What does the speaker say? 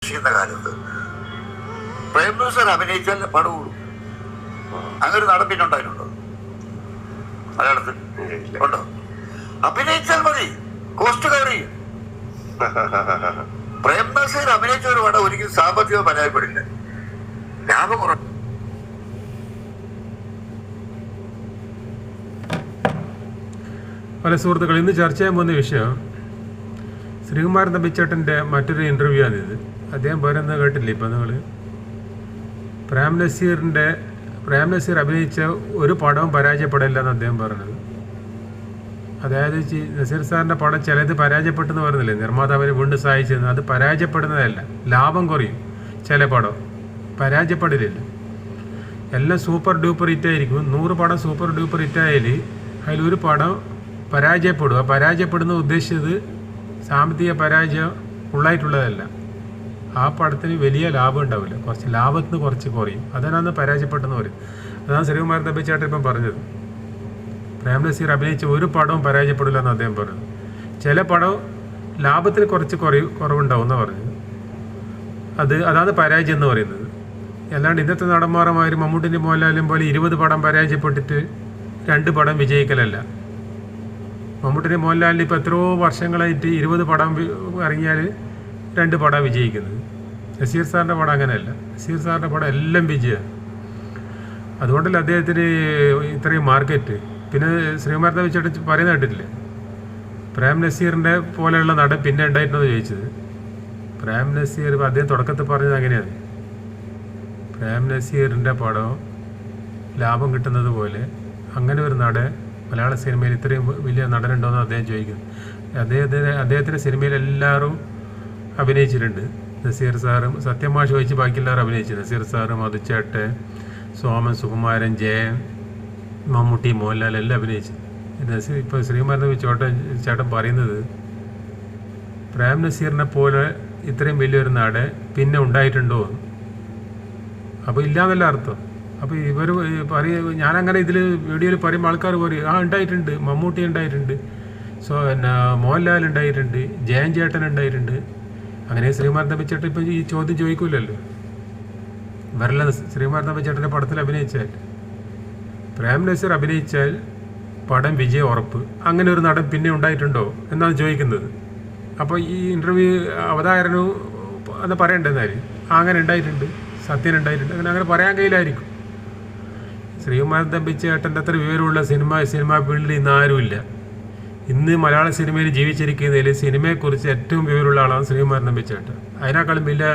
പ്രതീക്ഷിക്കുന്ന കാലത്ത് പ്രേംനസീർ അഭിനയിച്ചാൽ പടം കൂടും. അങ്ങനെ നടൻ പിന്നെ ഉണ്ടായിട്ടുണ്ടോ മലയാളത്തിൽ? ഉണ്ടോ? അഭിനയിച്ചാൽ മതി, കോസ്റ്റ് കവർ ചെയ്യും. പ്രേംനസീർ അഭിനയിച്ച ഒരു പടം ഒരിക്കലും സാമ്പത്തികം പരാജയപ്പെടില്ല, ലാഭം കുറവ്. പല സുഹൃത്തുക്കൾ ഇന്ന് ചർച്ച ചെയ്യാൻ പോകുന്ന വിഷയം ശ്രീകുമാരൻ തമ്പിച്ചേട്ടൻ്റെ മറ്റൊരു ഇൻ്റർവ്യൂ ആണിത്. അദ്ദേഹം പറയുന്നത് കേട്ടില്ലേ ഇപ്പം നിങ്ങൾ? പ്രേംനസീർ അഭിനയിച്ച ഒരു പടവും പരാജയപ്പെടില്ല എന്ന് അദ്ദേഹം പറഞ്ഞത്. അതായത് നസീർ സാറിൻ്റെ പടം ചിലത് പരാജയപ്പെട്ടെന്ന് പറയുന്നില്ലേ, നിർമ്മാതാവിനെ വീണ്ടും സഹായിച്ചത്, അത് പരാജയപ്പെടുന്നതല്ല, ലാഭം കുറയും. ചില പടം പരാജയപ്പെടില്ല, എല്ലാം സൂപ്പർ ഡ്യൂപ്പർ ഹിറ്റായിരിക്കും. 100 പടം സൂപ്പർ ഡ്യൂപ്പർ ഹിറ്റായാൽ അതിലൊരു പടം പരാജയപ്പെടും. ആ പരാജയപ്പെടുന്ന ഉദ്ദേശിച്ചത് സാമ്പത്തിക പരാജയം ഉള്ളായിട്ടുള്ളതല്ല, ആ പടത്തിന് വലിയ ലാഭം ഉണ്ടാവില്ല, കുറച്ച് ലാഭത്തിന് കുറച്ച് കുറയും, അതാണ് പരാജയപ്പെട്ടെന്ന് പറയും. അതാണ് ശ്രീകുമാരൻ തമ്പിച്ചേട്ടൻ ഇപ്പം പറഞ്ഞത്. പ്രേംനസീർ അഭിനയിച്ച ഒരു പടവും പരാജയപ്പെടില്ല എന്ന് അദ്ദേഹം പറഞ്ഞു. ചില പടം ലാഭത്തിന് കുറച്ച് കുറവുണ്ടാവും എന്ന് പറഞ്ഞത്. അതാണ് പരാജയം എന്ന് പറയുന്നത്. അല്ലാണ്ട് ഇന്നത്തെ നടന്മാരന്മാർ മമ്മൂട്ടിൻ്റെ മോഹൻലാലും പോലെ 20 പടം പരാജയപ്പെട്ടിട്ട് 2 പടം വിജയിക്കലല്ല. മമ്മൂട്ടിൻ്റെ മോഹൻലാലിന് ഇപ്പോൾ എത്രയോ വർഷങ്ങളായിട്ട് 20 പടം ഇറങ്ങിയാൽ 2 പടം വിജയിക്കുന്നത്. നസീർ സാറിൻ്റെ പടം അങ്ങനെയല്ല. നസീർ സാറിൻ്റെ പടം എല്ലാം വിജയമാണ്. അതുകൊണ്ടല്ല അദ്ദേഹത്തിന് ഇത്രയും മാർക്കറ്റ്. പിന്നെ ശ്രീകുമാരൻ തമ്പിച്ചേട്ടൻ പറയുന്ന കേട്ടില്ലേ, പ്രേംനസീറിൻ്റെ പോലെയുള്ള നടൻ പിന്നെ ഉണ്ടായിട്ടുണ്ടോ ചോദിച്ചത്. പ്രേംനസീർ അദ്ദേഹം തുടക്കത്തിൽ പറഞ്ഞത് അങ്ങനെയാണ്, പ്രേംനസീറിൻ്റെ പടം ലാഭം കിട്ടുന്നത് പോലെ അങ്ങനെ ഒരു നടൻ മലയാള സിനിമയിൽ ഇത്രയും വലിയ നടനുണ്ടോയെന്ന് അദ്ദേഹം ചോദിക്കുന്നു. അദ്ദേഹത്തിൻ്റെ സിനിമയിൽ എല്ലാവരും അഭിനയിച്ചിട്ടുണ്ട്. നസീർ സാറും സത്യമാഷ് ചോദിച്ച് ബാക്കി എല്ലാവരും അഭിനയിച്ചു. നസീർ സാറും മധുച്ചേട്ടൻ, സോമൻ, സുകുമാരൻ, ജയൻ, മമ്മൂട്ടി, മോഹൻലാൽ എല്ലാം അഭിനയിച്ചു. ഇപ്പോൾ ശ്രീകുമാരൻ ചേട്ടൻ പറയുന്നത് പ്രേംനസീറിനെ പോലെ ഇത്രയും വലിയൊരു നാട് പിന്നെ ഉണ്ടായിട്ടുണ്ടോ? അപ്പോൾ ഇല്ലാന്നല്ല അർത്ഥം. അപ്പോൾ ഇവർ ഞാനങ്ങനെ ഇതിൽ വീഡിയോയിൽ പറയുമ്പോൾ ആൾക്കാർ പറയും ഉണ്ടായിട്ടുണ്ട്, മമ്മൂട്ടി ഉണ്ടായിട്ടുണ്ട്, മോഹൻലാൽ ഉണ്ടായിട്ടുണ്ട്, ജയൻ ചേട്ടൻ ഉണ്ടായിട്ടുണ്ട്. അങ്ങനെ ശ്രീകുമാരൻ തമ്പിച്ചേട്ടൻ ഇപ്പം ഈ ചോദ്യം ചോദിക്കില്ലല്ലോ. ഇവരെല്ലാം ശ്രീകുമാരൻ തമ്പിച്ചേട്ടൻ്റെ പടത്തിൽ അഭിനയിച്ചാൽ, പ്രേംനസീർ അഭിനയിച്ചാൽ പടം വിജയം ഉറപ്പ്. അങ്ങനെ ഒരു നടൻ പിന്നെ ഉണ്ടായിട്ടുണ്ടോ എന്നാണ് ചോദിക്കുന്നത്. അപ്പോൾ ഈ ഇൻ്റർവ്യൂ അവതാരനും അത് പറയണ്ടെന്നാല് അങ്ങനെ ഉണ്ടായിട്ടുണ്ട്, സത്യൻ ഉണ്ടായിട്ടുണ്ട്, അങ്ങനെ പറയാൻ കഴിയില്ലായിരിക്കും. ശ്രീകുമാരൻ തമ്പിച്ചേട്ടൻ്റെ അത്ര വിവരമുള്ള സിനിമാ ഫീൽഡിൽ ഇന്ന് ആരുമില്ല. ഇന്ന് മലയാള സിനിമയിൽ ജീവിച്ചിരിക്കുന്നതിൽ സിനിമയെക്കുറിച്ച് ഏറ്റവും വിവരമുള്ള ആളാണ് ശ്രീകുമാരൻ തമ്പിച്ചേട്ടൻ. അതിനേക്കാളും വലിയ